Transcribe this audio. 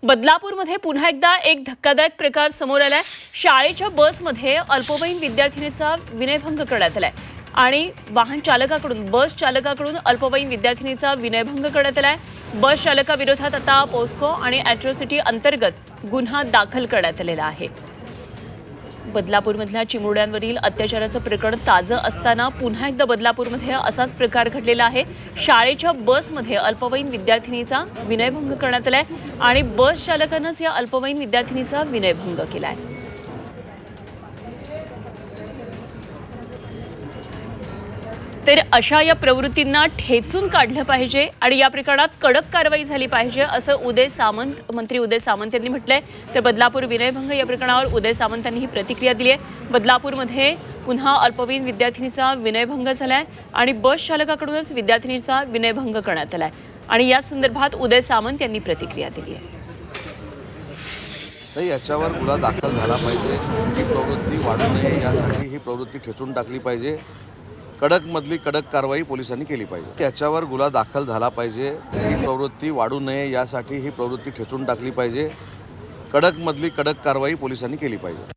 बदलापूरमध्ये पुन्हा एकदा एक धक्कादायक प्रकार समोर आलाय। शाळेच्या बसमध्ये अल्पवयीन विद्यार्थिनीचा विनयभंग करण्यात आलाय आणि वाहन चालकाकडून बस चालकाकडून अल्पवयीन विद्यार्थिनीचा विनयभंग करण्यात आलाय। बस चालकाविरोधात आता पोस्को आणि अॅट्रॉसिटी अंतर्गत गुन्हा दाखल करण्यात आलेला आहे। बदलापूरमधल्या चिमुरड्यांवरील अत्याचाराचं प्रकरण ताजं असताना पुन्हा एकदा बदलापूरमध्ये असाच प्रकार घडलेला आहे। शाळेच्या बसमध्ये अल्पवयीन विद्यार्थिनीचा विनयभंग करण्यात आलाय आणि बस चालकानंच या अल्पवयीन विद्यार्थिनीचा विनयभंग केलाय। तर अशा या प्रवृत्तींना ठेचून काढलं पाहिजे आणि या प्रकरणात कडक कारवाई झाली पाहिजे असं मंत्री उदय सामंत यांनी म्हटलंय। तर बदलापूर विनयभंग या प्रकरणावर उदय सामंत यांनी ही प्रतिक्रिया दिली आहे। बदलापूरमध्ये पुन्हा अल्पवयीन विद्यार्थिनीचा विनयभंग झालाय आणि बस चालकाकडूनच विद्यार्थिनीचा विनयभंग करण्यात आलाय आणि या संदर्भात उदय सामंत यांनी प्रतिक्रिया दिली आहे। नाही, याच्यावर गुन्हा दाखल झाला पाहिजे। ही प्रवृत्ती वाढू नये यासाठी ही प्रवृत्ती ठेचून टाकली पाहिजे। कडकमधली कडक कारवाई पोलिसांनी केली पाहिजे। त्याच्यावर गुन्हा दाखल झाला पाहिजे। ही प्रवृत्ती वाढू नये यासाठी ही प्रवृत्ती ठेचून टाकली पाहिजे। कडकमधली कडक कारवाई पोलिसांनी केली पाहिजे।